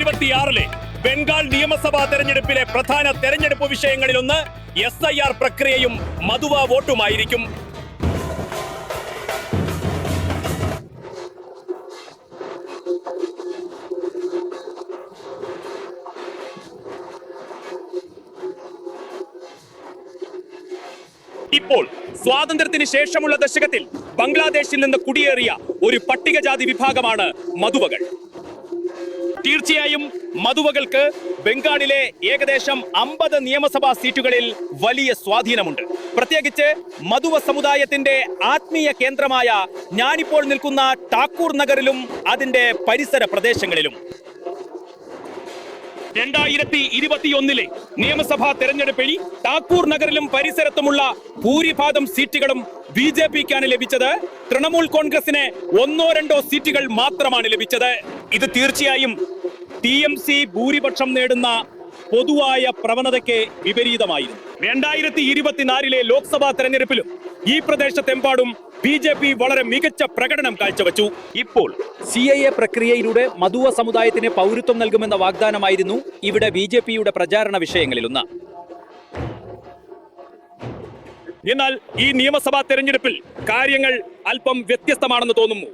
2026 ബംഗാൾ നിയമസഭാ തെരഞ്ഞെടുപ്പിലെ പ്രധാന തെരഞ്ഞെടുപ്പ് വിഷയങ്ങളിലൊന്ന് SIR പ്രക്രിയയും മധുവ വോട്ടുമായിരിക്കും. ഇപ്പോൾ സ്വാതന്ത്ര്യത്തിന് ശേഷമുള്ള ദശകത്തിൽ ബംഗ്ലാദേശിൽ നിന്ന് കുടിയേറിയ ഒരു പട്ടികജാതി വിഭാഗമാണ് മധുവകൾ. തീർച്ചയായും മധുവകൾക്ക് ബംഗാളിലെ ഏകദേശം 50 നിയമസഭാ സീറ്റുകളിൽ വലിയ സ്വാധീനമുണ്ട്. പ്രത്യേകിച്ച് മധുവ സമുദായത്തിന്റെ ആത്മീയ കേന്ദ്രമായ ഞാനിപ്പോൾ നിൽക്കുന്ന ടാക്കൂർ നഗറിലും അതിന്റെ പരിസര പ്രദേശങ്ങളിലും 2021 നിയമസഭാ തെരഞ്ഞെടുപ്പിൽ ടാക്കൂർ നഗറിലും പരിസരത്തുമുള്ള ഭൂരിഭാഗം സീറ്റുകളും BJPക്കാണ് ലഭിച്ചത്. തൃണമൂൽ കോൺഗ്രസിന് 1-2 സീറ്റുകൾ മാത്രമാണ് ലഭിച്ചത്. ഇത് തീർച്ചയായും TMC ഭൂരിപക്ഷം നേടുന്ന പൊതുവായ പ്രവണതയ്ക്ക് വിപരീതമായിരുന്നു. 2024 ലോക്സഭാ തെരഞ്ഞെടുപ്പിലും ഈ പ്രദേശത്തെമ്പാടും BJP വളരെ മികച്ച പ്രകടനം കാഴ്ചവെച്ചു. ഇപ്പോൾ CAA പ്രക്രിയയിലൂടെ മധുവ സമുദായത്തിന് പൗരത്വം നൽകുമെന്ന വാഗ്ദാനമായിരുന്നു ഇവിടെ BJPയുടെ പ്രചാരണ വിഷയങ്ങളിലൊന്ന്. എന്നാൽ ഈ നിയമസഭാ തെരഞ്ഞെടുപ്പിൽ കാര്യങ്ങൾ അല്പം വ്യത്യസ്തമാണെന്ന് തോന്നുന്നു.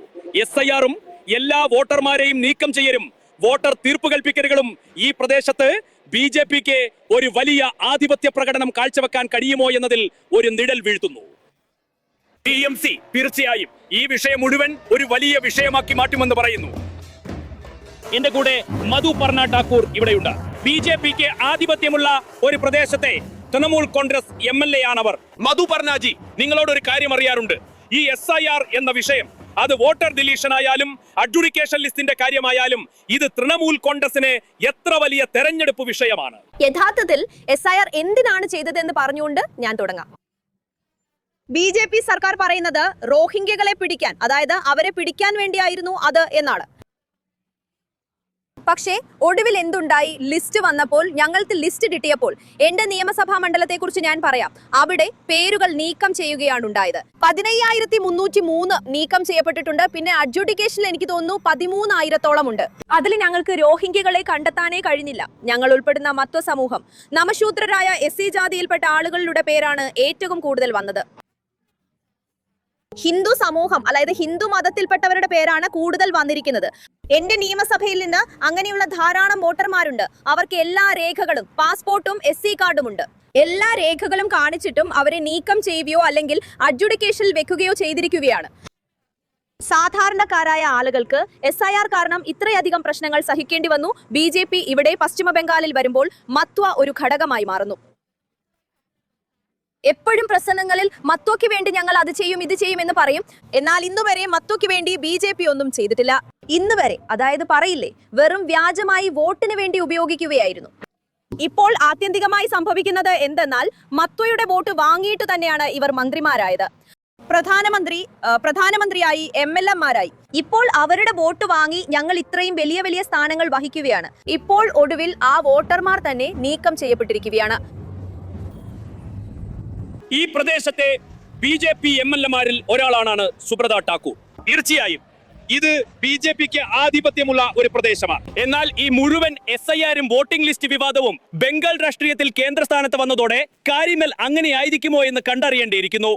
SIRഉം എല്ലാ വോട്ടർമാരെയും നീക്കം ചെയ്യലും വോട്ടർ തീർപ്പ് കൽപ്പിക്കലുകളും ഈ പ്രദേശത്ത് BJPക്ക് ഒരു വലിയ ആധിപത്യ പ്രകടനം കാഴ്ചവെക്കാൻ കഴിയുമോ എന്നതിൽ ഒരു നിഴൽ വീഴ്ത്തുന്നു. TMC തീർച്ചയായും ഈ വിഷയം മുഴുവൻ ഒരു വലിയ വിഷയമാക്കി മാറ്റുമെന്ന് പറയുന്നു. എന്റെ കൂടെ മധുപർണ ഠാക്കൂർ ഇവിടെയുണ്ട്. BJPക്ക് ആധിപത്യമുള്ള ഒരു പ്രദേശത്തെ തൃണമൂൽ കോൺഗ്രസ് MLA ആണവർ. മധുപർണജി, നിങ്ങളോട് ഒരു കാര്യം അറിയാറുണ്ട്. ഈ SIR എന്ന വിഷയം, അത് വോട്ടർ ഡിലീഷൻ ആയാലും അഡ്ജുഡിക്കേഷൻ ലിസ്റ്റിന്റെ കാര്യമായാലും ഇത് തൃണമൂൽ കോൺഗ്രസിന് എത്ര വലിയ തെരഞ്ഞെടുപ്പ് വിഷയമാണ്. യഥാർത്ഥത്തിൽ SIR എന്തിനാണ് ചെയ്തതെന്ന് പറഞ്ഞുകൊണ്ട് ഞാൻ തുടങ്ങാം. BJP സർക്കാർ പറയുന്നത് റോഹിംഗ്യകളെ പിടിക്കാൻ, അതായത് അവരെ പിടിക്കാൻ വേണ്ടിയായിരുന്നു അത് എന്നാണ്. പക്ഷേ ഒടുവിൽ എന്തുണ്ടായി? ലിസ്റ്റ് വന്നപ്പോൾ, ഞങ്ങൾക്ക് ലിസ്റ്റ് കിട്ടിയപ്പോൾ എന്റെ നിയമസഭാ മണ്ഡലത്തെക്കുറിച്ച് ഞാൻ പറയാം. അവിടെ പേരുകൾ നീക്കം ചെയ്യുകയാണ് ഉണ്ടായത്. 15,303 നീക്കം ചെയ്യപ്പെട്ടിട്ടുണ്ട്. പിന്നെ അഡ്ജുഡിക്കേഷനിൽ എനിക്ക് തോന്നുന്നു 13,000-ഓളം ഉണ്ട്. അതിൽ ഞങ്ങൾക്ക് റോഹിംഗ്യകളെ കണ്ടെത്താനേ കഴിഞ്ഞില്ല. ഞങ്ങൾ ഉൾപ്പെടുന്ന മത്വ സമൂഹം, നമശൂദ്രരായ SC ജാതിയിൽപ്പെട്ട ആളുകളുടെ പേരാണ് ഏറ്റവും കൂടുതൽ വന്നത്. ഹിന്ദു സമൂഹം, അതായത് ഹിന്ദു മതത്തിൽപ്പെട്ടവരുടെ പേരാണ് കൂടുതൽ വന്നിരിക്കുന്നത്. എന്റെ നിയമസഭയിൽ നിന്ന് അങ്ങനെയുള്ള ധാരാളം വോട്ടർമാരുണ്ട്. അവർക്ക് എല്ലാ രേഖകളും, പാസ്പോർട്ടും SC കാർഡും ഉണ്ട്. എല്ലാ രേഖകളും കാണിച്ചിട്ടും അവരെ നീക്കം ചെയ്യുകയോ അല്ലെങ്കിൽ അഡ്ജുഡിക്കേഷനിൽ വെക്കുകയോ ചെയ്തിരിക്കുകയാണ്. സാധാരണക്കാരായ ആളുകൾക്ക് SIR കാരണം ഇത്രയധികം പ്രശ്നങ്ങൾ സഹിക്കേണ്ടി വന്നു. BJP ഇവിടെ പശ്ചിമ ബംഗാളിൽ വരുമ്പോൾ മത്വ ഒരു ഘടകമായി മാറുന്നു. എപ്പോഴും പ്രസംഗങ്ങളിൽ മത്വയ്ക്ക് വേണ്ടി ഞങ്ങൾ അത് ചെയ്യും ഇത് ചെയ്യും എന്ന് പറയും. എന്നാൽ ഇന്നുവരെ മത്വയ്ക്ക് വേണ്ടി BJP ഒന്നും ചെയ്തിട്ടില്ല. ഇന്ന് വരെ, അതായത് പറയില്ലേ, വെറും വ്യാജമായി വോട്ടിന് വേണ്ടി ഉപയോഗിക്കുകയായിരുന്നു. ഇപ്പോൾ ആത്യന്തികമായി സംഭവിക്കുന്നത് എന്തെന്നാൽ മത്വയുടെ വോട്ട് വാങ്ങിയിട്ട് തന്നെയാണ് ഇവർ മന്ത്രിമാരായത്. പ്രധാനമന്ത്രിയായി MLA-മാരായി. ഇപ്പോൾ അവരുടെ വോട്ട് വാങ്ങി ഞങ്ങൾ ഇത്രയും വലിയ വലിയ സ്ഥാനങ്ങൾ വഹിക്കുകയാണ്. ഇപ്പോൾ ഒടുവിൽ ആ വോട്ടർമാർ തന്നെ നീക്കം ചെയ്യപ്പെട്ടിരിക്കുകയാണ്. ഈ പ്രദേശത്തെ BJP MLA-മാരിൽ ഒരാളാണ് സുബ്രത ഠാക്കൂർ. തീർച്ചയായും ഇത് BJPക്ക് ആധിപത്യമുള്ള ഒരു പ്രദേശമാണ്. എന്നാൽ ഈ മുഴുവൻ SIR-ഉം വോട്ടിംഗ് ലിസ്റ്റ് വിവാദവും ബംഗാൾ രാഷ്ട്രീയത്തിൽ കേന്ദ്രസ്ഥാനത്ത് വന്നതോടെ കാര്യങ്ങൾ അങ്ങനെയായിരിക്കുമോ എന്ന് കണ്ടറിയേണ്ടിയിരിക്കുന്നു.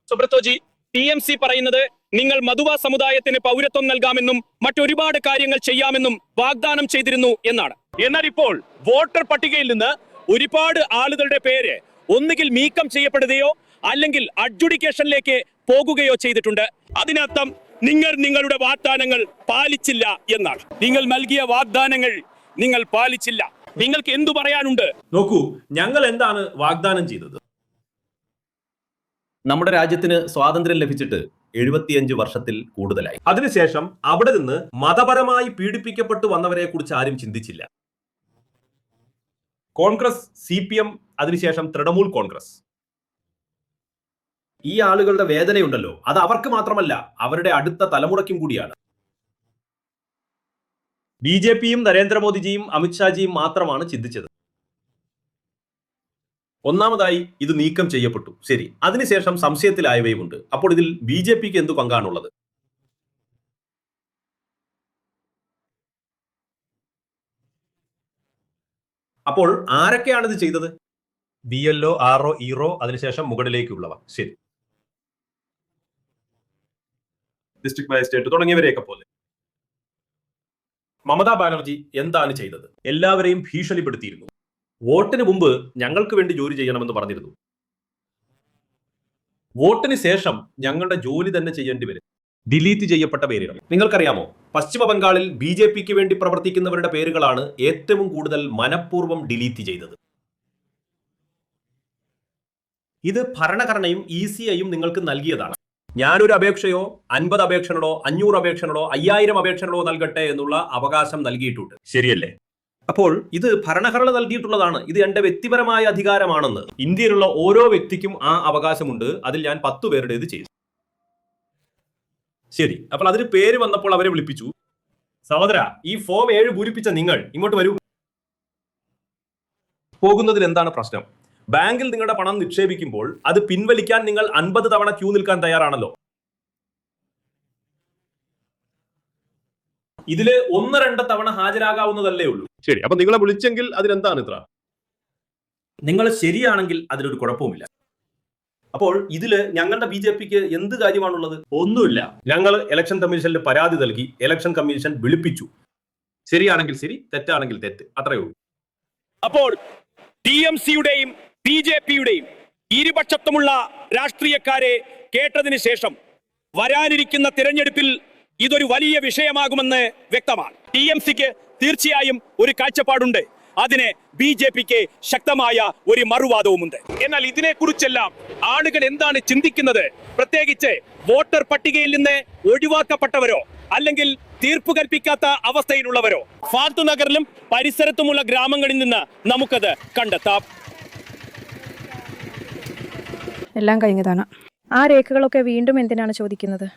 സുബ്രതോജി, TMC പറയുന്നത് നിങ്ങൾ മധുവ സമുദായത്തിന് പൗരത്വം നൽകാമെന്നും മറ്റൊരുപാട് കാര്യങ്ങൾ ചെയ്യാമെന്നും വാഗ്ദാനം ചെയ്തിരുന്നു എന്നാണ്. എന്നാൽ ഇപ്പോൾ വോട്ടർ പട്ടികയിൽ നിന്ന് ഒരുപാട് ആളുകളുടെ പേര് ഒന്നുകിൽ നീക്കം ചെയ്യപ്പെടുകയോ അല്ലെങ്കിൽ അഡ്ജുഡിക്കേഷനിലേക്ക് പോകുകയോ ചെയ്തിട്ടുണ്ട്. അതിനർത്ഥം നിങ്ങൾ നിങ്ങളുടെ വാഗ്ദാനങ്ങൾ പാലിച്ചില്ല എന്നാണ്. നിങ്ങൾ നൽകിയ വാഗ്ദാനങ്ങൾ നിങ്ങൾ പാലിച്ചില്ല. നിങ്ങൾക്ക് എന്തു പറയാനുണ്ട്? നോക്കൂ, ഞങ്ങൾ എന്താണ് വാഗ്ദാനം ചെയ്തത്? നമ്മുടെ രാജ്യത്തിന് സ്വാതന്ത്ര്യം ലഭിച്ചിട്ട് 75 വർഷത്തിൽ കൂടുതലായി. അതിനുശേഷം അവിടെ നിന്ന് മതപരമായി പീഡിപ്പിക്കപ്പെട്ടു വന്നവരെ കുറിച്ച് ആരും ചിന്തിച്ചില്ല. കോൺഗ്രസ്, CPM, അതിനുശേഷം തൃണമൂൽ കോൺഗ്രസ്. ഈ ആളുകളുടെ വേദനയുണ്ടല്ലോ, അത് അവർക്ക് മാത്രമല്ല, അവരുടെ അടുത്ത തലമുറയ്ക്കും കൂടിയാണ്. BJPയും നരേന്ദ്രമോദിജിയും അമിത്ഷാജിയും മാത്രമാണ് ചിന്തിച്ചത്. ഒന്നാമതായി ഇത് നീക്കം ചെയ്യപ്പെട്ടു, ശരി. അതിനുശേഷം സംശയത്തിലായവയുമുണ്ട്. അപ്പോൾ ഇതിൽ BJPക്ക് എന്തു പങ്കാണുള്ളത്? അപ്പോൾ ആരൊക്കെയാണ് ഇത് ചെയ്തത്? BLO, RO, ERO, അതിനുശേഷം മുകളിലേക്കുള്ളവ. ശരി, ഡിസ്ട്രിക്ട് മജിസ്ട്രേറ്റ് തുടങ്ങിയവരെയൊക്കെ പോലെ. മമതാ ബാനർജി എന്താണ് ചെയ്തത്? എല്ലാവരെയും ഭീഷണിപ്പെടുത്തിയിരുന്നു. വോട്ടിന് മുമ്പ് ഞങ്ങൾക്ക് വേണ്ടി ജോലി ചെയ്യണമെന്ന് പറഞ്ഞിരുന്നു. വോട്ടിന് ശേഷം ഞങ്ങളുടെ ജോലി തന്നെ ചെയ്യേണ്ടി വരും. ഡിലീറ്റ് ചെയ്യപ്പെട്ട പേരുകൾ നിങ്ങൾക്കറിയാമോ? പശ്ചിമ ബംഗാളിൽ BJPക്ക് വേണ്ടി പ്രവർത്തിക്കുന്നവരുടെ പേരുകളാണ് ഏറ്റവും കൂടുതൽ മനഃപൂർവ്വം ഡിലീറ്റ് ചെയ്തത്. ഇത് ഭരണഘടനയും ECIയും നിങ്ങൾക്ക് നൽകിയതാണ്. ഞാനൊരു അപേക്ഷയോ 50 അപേക്ഷകളോ 500 അപേക്ഷകളോ 5000 അപേക്ഷകളോ നൽകട്ടെ എന്നുള്ള അവകാശം നൽകിയിട്ടുണ്ട്. ശരിയല്ലേ? അപ്പോൾ ഇത് ഭരണഘടന നൽകിയിട്ടുള്ളതാണ്. ഇത് എന്റെ വ്യക്തിപരമായ അധികാരമാണെന്ന്. ഇന്ത്യയിലുള്ള ഓരോ വ്യക്തിക്കും ആ അവകാശമുണ്ട്. അതിൽ ഞാൻ 10 പേരുടെ ഇത് ചെയ്തു. ശരി, അപ്പോൾ അതിന് പേര് വന്നപ്പോൾ അവരെ വിളിപ്പിച്ചു. സഹോദര, ഈ ഫോം 7 പൂരിപ്പിച്ച നിങ്ങൾ ഇങ്ങോട്ട് വരൂ. പോകുന്നതിൽ എന്താണ് പ്രശ്നം? ബാങ്കിൽ നിങ്ങളുടെ പണം നിക്ഷേപിക്കുമ്പോൾ അത് പിൻവലിക്കാൻ നിങ്ങൾ 50 തവണ ക്യൂ നിൽക്കാൻ തയ്യാറാണല്ലോ. ഇതില് 1-2 തവണ ഹാജരാകാവുന്നതല്ലേ ഉള്ളൂ. ശരി, അപ്പൊ നിങ്ങളെ വിളിച്ചെങ്കിൽ അതിനെന്താണ് ഇത്ര? നിങ്ങൾ ശരിയാണെങ്കിൽ അതിലൊരു കുഴപ്പവുമില്ല. അപ്പോൾ ഇതില് ഞങ്ങളുടെ BJPക്ക് എന്ത് കാര്യമാണുള്ളത്? ഒന്നുമില്ല. ഞങ്ങൾ ഇലക്ഷൻ കമ്മീഷനിൽ പരാതി നൽകി, ഇലക്ഷൻ കമ്മീഷൻ വിളിപ്പിച്ചു. ശരിയാണെങ്കിൽ ശരി, തെറ്റാണെങ്കിൽ തെറ്റ്, അത്രയേ ഉള്ളൂ. അപ്പോൾ TMCയുടെയും BJPയുടെയും ഇരുപക്ഷത്തുമുള്ള രാഷ്ട്രീയക്കാരെ കേട്ടതിന് ശേഷം വരാനിരിക്കുന്ന തിരഞ്ഞെടുപ്പിൽ ഇതൊരു വലിയ വിഷയമാകുമെന്ന് വ്യക്തമാണ്. TMCക്ക് തീർച്ചയായും ഒരു കാഴ്ചപ്പാടുണ്ട്. അതിന് BJPക്ക് ശക്തമായ ഒരു മറുവാദവുമുണ്ട്. എന്നാൽ ഇതിനെക്കുറിച്ചെല്ലാം ആളുകൾ എന്താണ് ചിന്തിക്കുന്നത്? പ്രത്യേകിച്ച് വോട്ടർ പട്ടികയിൽ നിന്ന് ഒഴിവാക്കപ്പെട്ടവരോ അല്ലെങ്കിൽ തീർപ്പ് കൽപ്പിക്കാത്ത അവസ്ഥയിലുള്ളവരോ? ഫാൽത്തു നഗറിലും പരിസരത്തുമുള്ള ഗ്രാമങ്ങളിൽ നിന്ന് നമുക്കത് കണ്ടെത്താം. എല്ലാം കഴിഞ്ഞതാണ്. ആ രേഖകളൊക്കെ വീണ്ടും എന്തിനാണ് ചോദിക്കുന്നത്?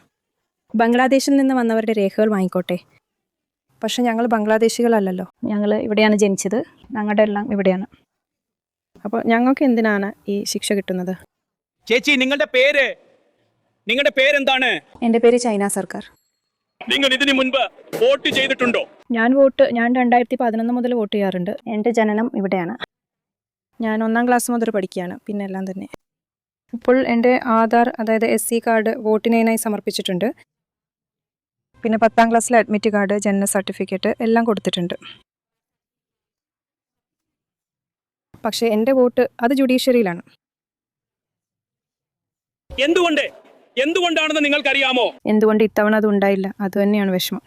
ബംഗ്ലാദേശിൽ നിന്ന് വന്നവരുടെ രേഖകൾ വാങ്ങിക്കോട്ടെ. പക്ഷെ ഞങ്ങൾ ബംഗ്ലാദേശികളല്ലല്ലോ. ഞങ്ങൾ ഇവിടെയാണ് ജനിച്ചത്. ഞങ്ങളുടെ എല്ലാം ഇവിടെയാണ്. അപ്പോൾ ഞങ്ങൾക്ക് എന്തിനാണ് ഈ ശിക്ഷ കിട്ടുന്നത്? ചേച്ചി, നിങ്ങളുടെ പേരെന്താണ്? എൻ്റെ പേര് ചൈന സർക്കാർ. നിങ്ങൾ ഇതിനു മുൻപ് വോട്ട് ചെയ്തിട്ടുണ്ടോ? ഞാൻ 2011 മുതൽ വോട്ട് ചെയ്യാറുണ്ട്. എൻ്റെ ജനനം ഇവിടെയാണ്. ഞാൻ 1ാം ക്ലാസ് മുതൽ പഠിക്കുകയാണ്. പിന്നെ എല്ലാം തന്നെ. ഇപ്പോൾ എൻ്റെ ആധാർ, അതായത് SC കാർഡ് വോട്ടിനായി സമർപ്പിച്ചിട്ടുണ്ട്. പിന്നെ 10ാം ക്ലാസ്സിലെ അഡ്മിറ്റ് കാർഡ്, ജനന സർട്ടിഫിക്കറ്റ് എല്ലാം കൊടുത്തിട്ടുണ്ട്. പക്ഷേ എൻ്റെ വോട്ട് അത് ജുഡീഷ്യറിയിലാണ്. എന്തുകൊണ്ടാണെന്ന് നിങ്ങൾക്കറിയാമോ? എന്തുകൊണ്ട് ഇത്തവണ അത് ഉണ്ടായില്ല? അത് തന്നെയാണ് വിഷമം.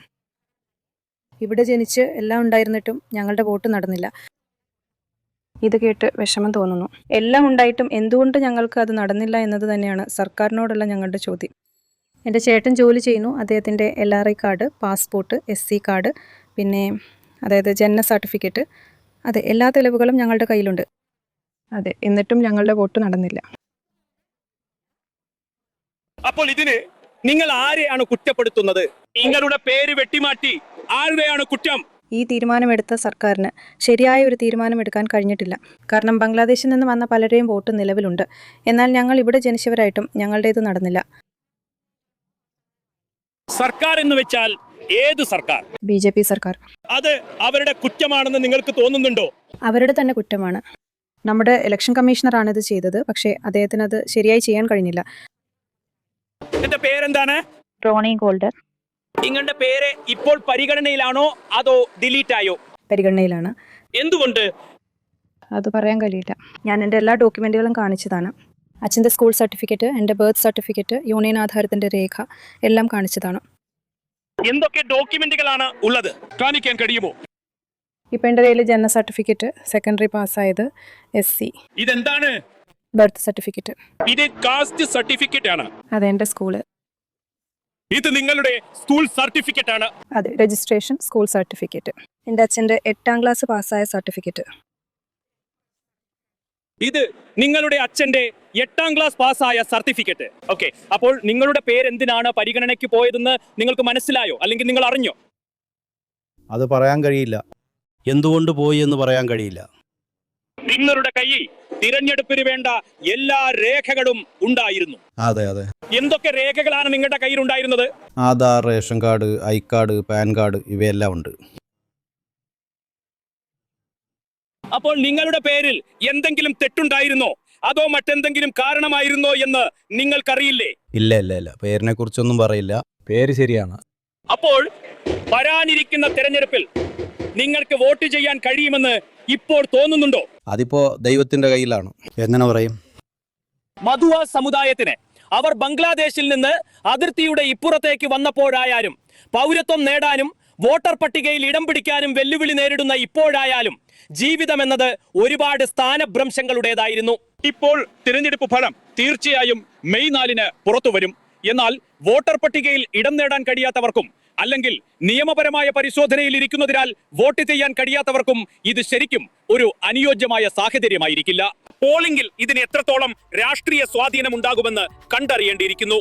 ഇവിടെ ജനിച്ച് എല്ലാം ഉണ്ടായിരുന്നിട്ടും ഞങ്ങളുടെ വോട്ട് നടന്നില്ല. ഇത് കേട്ട് വിഷമം തോന്നുന്നു. എല്ലാം ഉണ്ടായിട്ടും എന്തുകൊണ്ട് ഞങ്ങൾക്ക് അത് നടന്നില്ല എന്നത് തന്നെയാണ് സർക്കാരിനോടുള്ള ഞങ്ങളുടെ ചോദ്യം. എൻ്റെ ചേട്ടൻ ജോലി ചെയ്യുന്നു. അദ്ദേഹത്തിൻ്റെ LRI card, passport, SC card, പിന്നെ അതായത് ജനന സർട്ടിഫിക്കറ്റ്, അതെ, എല്ലാ തെളിവുകളും ഞങ്ങളുടെ കയ്യിലുണ്ട്. അതെ, എന്നിട്ടും ഞങ്ങളുടെ വോട്ട് നടന്നില്ല. അപ്പോൾ ഇതിന് നിങ്ങൾ ആരെയാണ് കുറ്റപ്പെടുത്തുന്നത്? നിങ്ങളുടെ പേര് വെട്ടിമാറ്റി ആരുടെയാണ് കുറ്റം? ഈ തീരുമാനമെടുത്ത സർക്കാരിന് ശരിയായ ഒരു തീരുമാനമെടുക്കാൻ കഴിഞ്ഞിട്ടില്ല. കാരണം ബംഗ്ലാദേശിൽ നിന്ന് വന്ന പലരുടെയും വോട്ട് നിലവിലുണ്ട്. എന്നാൽ ഞങ്ങൾ ഇവിടെ ജനിച്ചവരായിട്ടും ഞങ്ങളുടേത് നടന്നില്ല. സർക്കാർ എന്ന് വെച്ചാൽ ഏത് സർക്കാർ? BJP സർക്കാർ. അത് അവരുടെ കുറ്റമാണെന്ന് നിങ്ങൾക്ക് തോന്നുന്നുണ്ടോ? അവരുടെ തന്നെ കുറ്റമാണ്. നമ്മുടെ ഇലക്ഷൻ കമ്മീഷണറാണ് ഇത് ചെയ്തത്. പക്ഷേ അദ്ദേഹത്തിന് അത് ശരിയായി ചെയ്യാൻ കഴിഞ്ഞില്ല. എന്റെ പേരെന്താണ്? റോണി ഗോൾഡർ. നിങ്ങളുടെ പേര് ഇപ്പോൾ പരിഗണനയിലാണോ അതോ ഡിലീറ്റ് ആയോ? പരിഗണനയിലാണ്. എന്തുകൊണ്ട്? അത് പറയാൻ കഴിയില്ല. ഞാൻ എൻ്റെ എല്ലാ ഡോക്യുമെൻറ്റുകളും കാണിച്ചതാണ്. അച്ഛൻ്റെ സ്കൂൾ സർട്ടിഫിക്കറ്റ്, എൻ്റെ ബർത്ത് സർട്ടിഫിക്കറ്റ്, യൂണിയൻ ആധാരത്തിൻ്റെ രേഖ എല്ലാം കാണിച്ചതാണ്. എന്തൊക്കെ ഡോക്യുമെന്റുകളാണ് ഉള്ളത്? കാണിക്കാൻ കഴിയുമോ? ഇപ്പം എൻ്റെ കയ്യിൽ ജനന സർട്ടിഫിക്കറ്റ്, സെക്കൻഡറി പാസ്സായത്, SC. ഇതെന്താണ്? Birth certificate. ഇത് കാസ്റ്റ് സർട്ടിഫിക്കറ്റ് ആണ്. അതെ, എൻ്റെ സ്കൂള്. ഇത് നിങ്ങളുടെ സ്കൂൾ സർട്ടിഫിക്കറ്റ് ആണ്. അതെ, രജിസ്ട്രേഷൻ, സ്കൂൾ സർട്ടിഫിക്കറ്റ്. എൻ്റെ അച്ഛൻ്റെ 8ാം ക്ലാസ് പാസ്സായ സർട്ടിഫിക്കറ്റ്. ഇത് നിങ്ങളുടെ അച്ഛന്റെ 8ാം ക്ലാസ് പാസ്സായ സർട്ടിഫിക്കറ്റ്. ഓക്കെ, അപ്പോൾ നിങ്ങളുടെ പേര് എന്തിനാണ് പരിഗണനയ്ക്ക് പോയതെന്ന് നിങ്ങൾക്ക് മനസ്സിലായോ? അല്ലെങ്കിൽ നിങ്ങൾ അറിഞ്ഞോ? അത് പറയാൻ കഴിയില്ല. എന്തുകൊണ്ട് പോയി എന്ന് പറയാൻ കഴിയില്ല. നിങ്ങളുടെ കയ്യിൽ തിരഞ്ഞെടുപ്പിന് വേണ്ട എല്ലാ രേഖകളും ഉണ്ടായിരുന്നു. അതെ അതെ. എന്തൊക്കെ രേഖകളാണ് നിങ്ങളുടെ കയ്യിൽ ഉണ്ടായിരുന്നത്? Aadhaar, ration card, I card, pan card ഇവയെല്ലാം ഉണ്ട്. അപ്പോൾ നിങ്ങളുടെ പേരിൽ എന്തെങ്കിലും തെറ്റുണ്ടായിരുന്നോ അതോ മറ്റെന്തെങ്കിലും കാരണമായിരുന്നോ എന്ന് നിങ്ങൾക്കറിയില്ലേ? ഇല്ല ഇല്ല ഇല്ല, പേരിനെ കുറിച്ചൊന്നും പറയില്ല. പേര് ശരിയാണ്. അപ്പോൾ വരാനിരിക്കുന്ന തെരഞ്ഞെടുപ്പിൽ നിങ്ങൾക്ക് വോട്ട് ചെയ്യാൻ കഴിയുമെന്ന് ഇപ്പോൾ തോന്നുന്നുണ്ടോ? അതിപ്പോ ദൈവത്തിന്റെ കയ്യിലാണ്. എങ്ങനെ പറയും? മധുവ സമുദായത്തിന് അവർ ബംഗ്ലാദേശിൽ നിന്ന് അതിർത്തിയുടെ ഇപ്പുറത്തേക്ക് വന്നപ്പോഴായാലും പൗരത്വം നേടാനും വോട്ടർ പട്ടികയിൽ ഇടം പിടിക്കാനും വെല്ലുവിളി നേരിടുന്ന ഇപ്പോഴായാലും ജീവിതം എന്നത് ഒരുപാട് സ്ഥാനഭ്രംശങ്ങളുടേതായിരുന്നു. ഇപ്പോൾ തിരഞ്ഞെടുപ്പ് ഫലം തീർച്ചയായും മെയ് 4-ന് പുറത്തു വരും. എന്നാൽ വോട്ടർ പട്ടികയിൽ ഇടം നേടാൻ കഴിയാത്തവർക്കും അല്ലെങ്കിൽ നിയമപരമായ പരിശോധനയിൽ ഇരിക്കുന്നതിനാൽ വോട്ട് ചെയ്യാൻ കഴിയാത്തവർക്കും ഇത് ശരിക്കും ഒരു അനുയോജ്യമായ സാഹചര്യമായിരിക്കില്ല. പോളിംഗിൽ ഇതിന് എത്രത്തോളം രാഷ്ട്രീയ സ്വാധീനം ഉണ്ടാകുമെന്ന് കണ്ടറിയേണ്ടിയിരിക്കുന്നു.